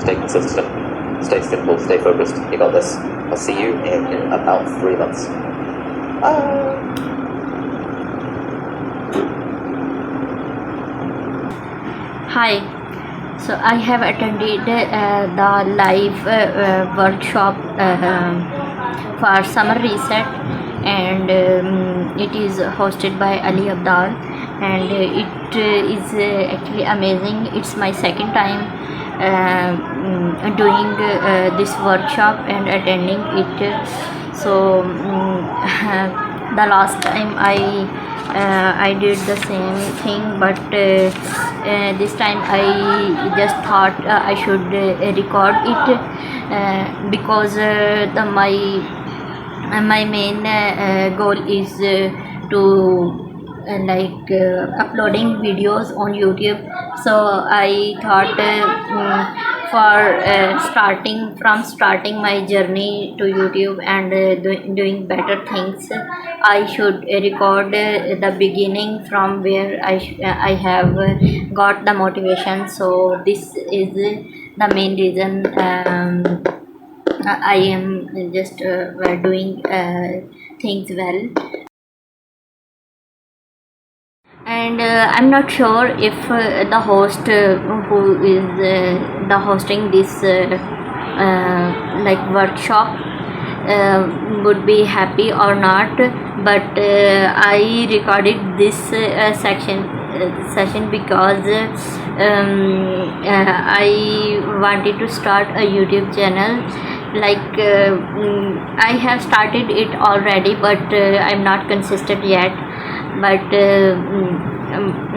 stay consistent, stay simple, stay focused. You got this. I'll see you in about 3 months. Hi. So I have attended the live workshop for summer reset, and it is hosted by Abdaal, and it is actually amazing. It's my second time doing this workshop and attending it. So the last time I did the same thing, but this time I just thought I should record it because my main goal is to uploading videos on YouTube. So I thought for starting my journey to YouTube and doing better things, I should record the beginning from where I have got the motivation. So this is the main reason I am just doing things well. And I'm not sure if the host who is hosting this workshop would be happy or not, but I recorded this session because I wanted to start a YouTube channel. I have started it already, but I'm not consistent yet. But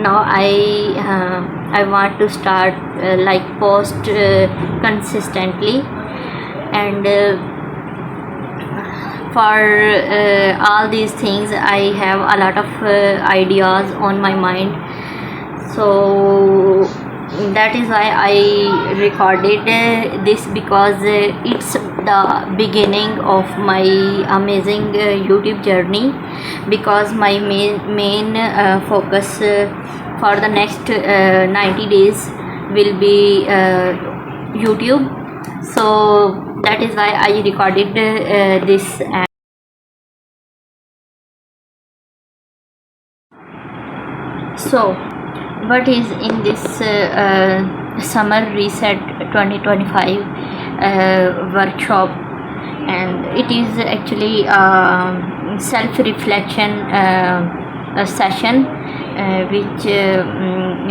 now I want to start post consistently, and for all these things I have a lot of ideas on my mind. So that is why I recorded this, because it's the beginning of my amazing YouTube journey, because my main focus for the next 90 days will be YouTube. So that is why I recorded this. So what is in this summer reset 2025 workshop? And it is actually self-reflection session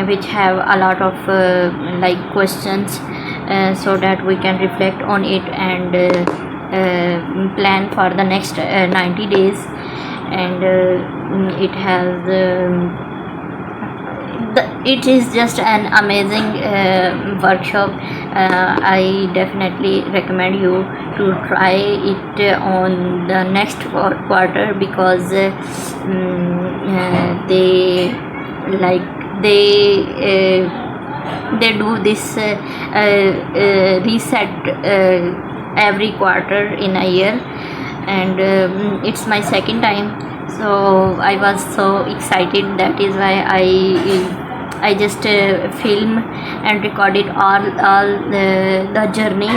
which have a lot of questions, so that we can reflect on it and plan for the next 90 days. And it has it is just an amazing workshop. I definitely recommend you to try it on the next quarter, because they do this reset every quarter in a year, and it's my second time. So I was so excited. That is why I just film and recorded all the journey,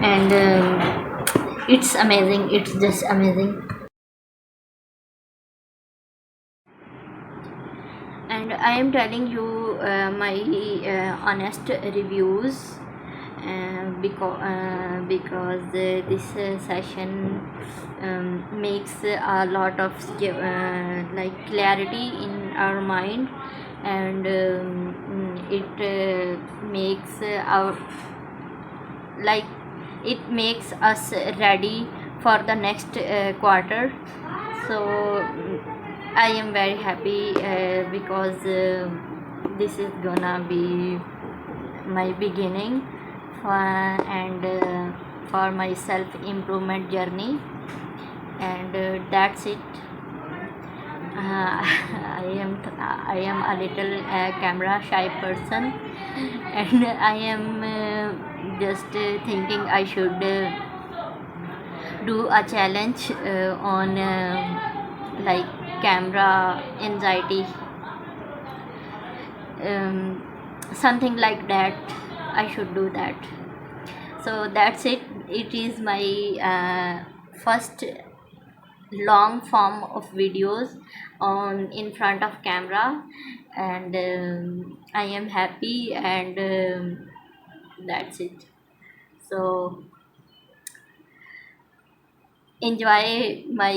and it's amazing. It's just amazing. And I am telling you my honest reviews, because this session makes a lot of clarity in our mind, and it makes it makes us ready for the next quarter. So I am very happy because this is gonna be my beginning for my self improvement journey, and that's it. I am a little camera shy person, and I am just thinking I should do a challenge on camera anxiety, something like that. I should do that. So that's it. It is my first long form of videos on in front of camera, and I am happy, and that's it. So enjoy my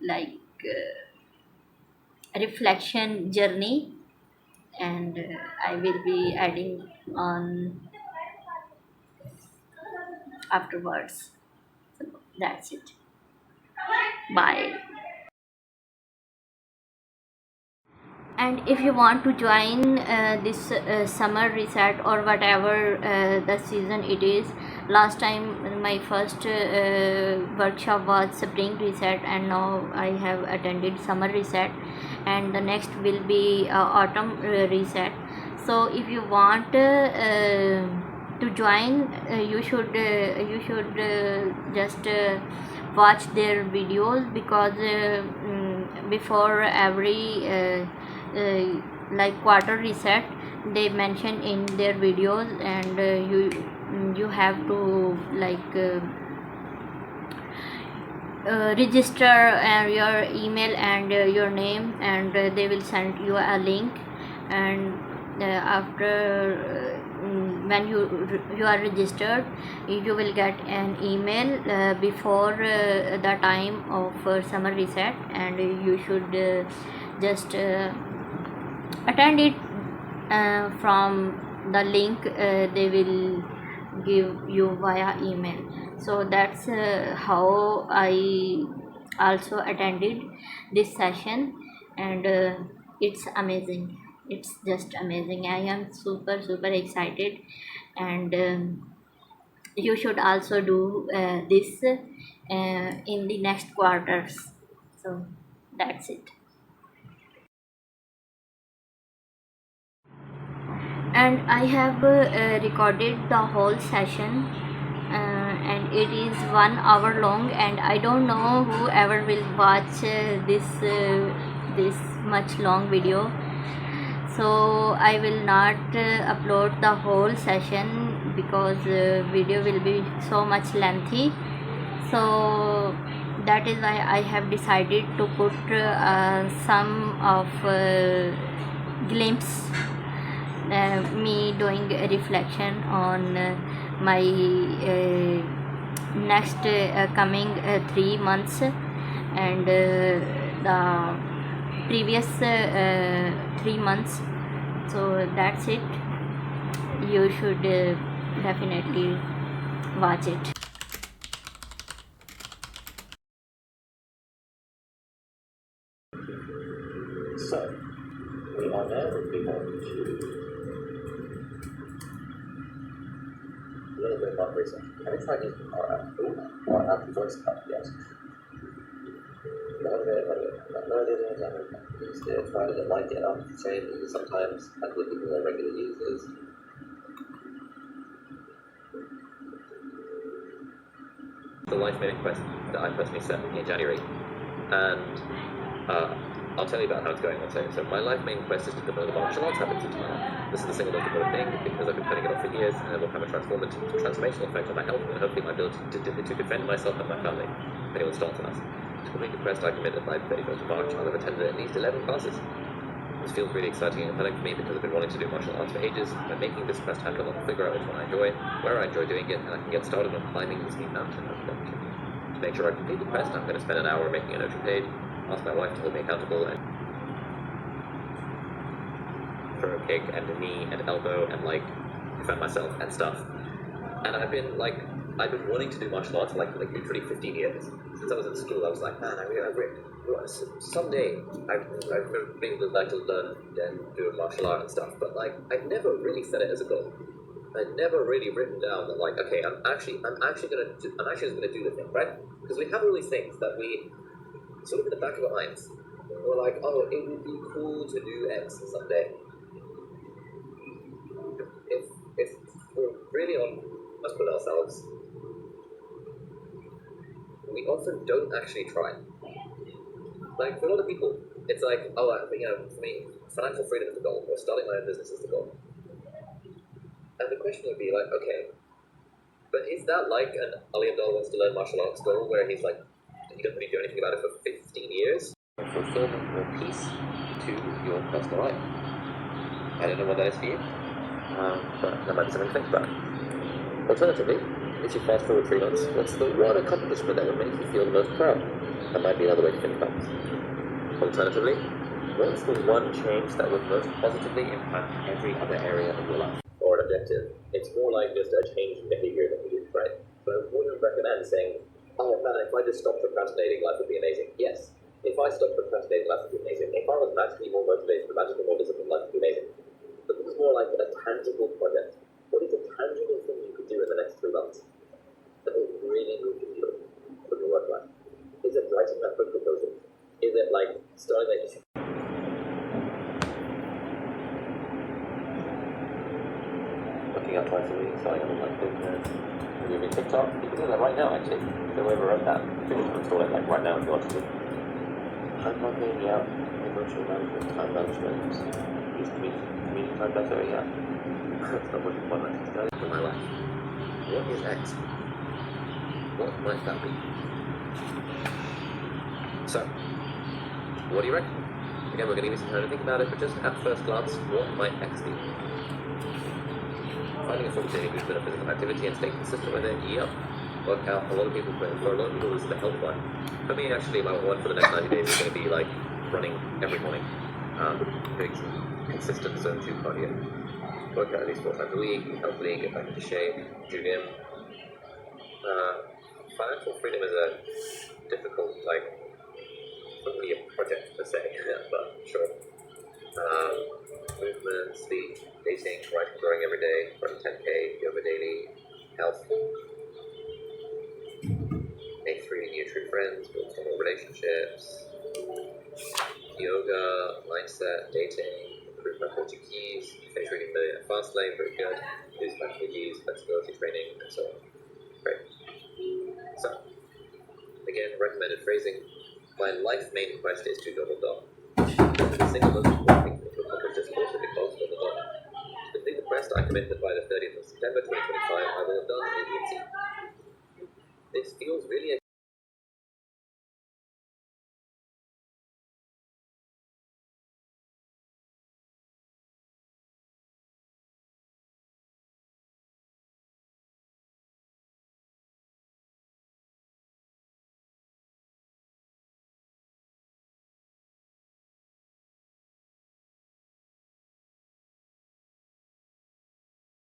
like reflection journey, and I will be adding on afterwards. So that's it. Bye. And if you want to join this summer reset or whatever the season it is, last time my first workshop was spring reset, and now I have attended summer reset, and the next will be autumn reset. So if you want to join, you should just watch their videos, because before every like quarter reset, they mention in their videos, and you have to like register your email and your name, and they will send you a link, and after when you are registered, you will get an email before the time of summer reset, and you should just attend it from the link they will give you via email. So that's how I also attended this session, and it's amazing. It's just amazing. I am super excited, and you should also do this in the next quarters. So that's it. And I have recorded the whole session, and it is 1 hour long, and I don't know whoever will watch this much long video. So I will not upload the whole session, because video will be so much lengthy. So that is why I have decided to put some of glimpse, me doing a reflection on my next coming 3 months, and the previous 3 months. So that's it. You should definitely watch it. So, we are now moving on to a little bit about research. Have you tried using our app Voicepal yet? No idea. Used it, tried it, liked it. I'm saying sometimes I believe people are regular users. The life making quest that I personally set in January, and I'll tell you about how it's going one second. So my life main quest is to develop the martial arts habits into time. This is the single most important thing, because I've been putting it off for years, and it will have a transformational effect on my health, and hopefully my ability to defend myself and my family if anyone starts on us. To complete the quest, I committed by the 31st of March. I'll have attended at least 11 classes. This feels really exciting and compelling for me, because I've been wanting to do martial arts for ages. By making this quest happen, I'll figure out which one I enjoy, where I enjoy doing it, and I can get started on climbing this new mountain. To make sure I complete the quest, I'm going to spend an hour making a Notion page, ask my wife to hold me accountable, and for a kick and a knee and elbow and like defend myself and stuff. And I've been wanting to do martial arts for like literally 15 years. Since I was in school, I was like, man, someday I really would like to learn and do a martial art and stuff. But like, I've never really set it as a goal. I'd never really written down that like, okay, I'm actually just gonna do the thing, right? Because we have all these things that we sort of in the back of our minds. We're like, oh, it would be cool to do X someday. If we're really honest with ourselves, we often don't actually try. Like for a lot of people, it's like, oh, for me, financial freedom is the goal, or starting my own business is the goal. And the question would be like, okay, But is that like an Ali Abdaal wants to learn martial arts goal where he's like, he doesn't really do anything about it for 15 years? Fulfillment or peace to your personal life. I don't know what that is for you, but that might be something to think about. Alternatively, if you fast forward 3 months, what's the one accomplishment that would make you feel the most proud? That might be another way to think about this. Alternatively, what's the one change that would most positively impact every other area of your life? Or an objective. It's more like just a change in behavior that you do, right? So I wouldn't recommend saying, oh man, if I just stopped procrastinating, life would be amazing. Yes, if I stopped procrastinating, life would be amazing. If I was magically more motivated, magically more disciplined, life would be amazing. But this is more like a tangible project. What is a tangible thing you could do in the next 3 months that will really move the needle for your work life? Is it writing that book proposal? Is it like starting that? Working out twice a week, starting an online business, reviewing TikTok. You can do that right now, actually. Go over and that. You can install it like right now if you want to. Unlocking, yeah. Emotional management, time management. Use community time better, yeah. Stop working for my life. For my life. What is X? What might that be? So, what do you reckon? Again, we're going to give you some time to think about it, but just at first glance, what might X be? Finding a sort of daily movement of physical activity and staying consistent with it, yep. Workout, for a lot of people, this is the health one. For me, actually, my one for the next 90 days is going to be like running every morning, doing some consistent zone 2 cardio. Workout at least 4 times a week, healthily, get back into shape, gym. Financial freedom is a difficult, like, not really a project per se, but sure. Movement, sleep, dating, writing, growing every day, running 10K, yoga daily, health. Make 3 new true friends, build stronger relationships, yoga, mindset, dating, improve my Portuguese, finish reading the Fast Lane, very good, lose my Portuguese, flexibility training, and so on. Great. So, again, recommended phrasing. My life main quest is to 𝓱𝓮𝓵𝓵. The single most important thing to accomplish this course is because 𝓱𝓮𝓵𝓵. To complete the quest, I commit that by the 30th of September 2025, I will have done ADHD. This feels really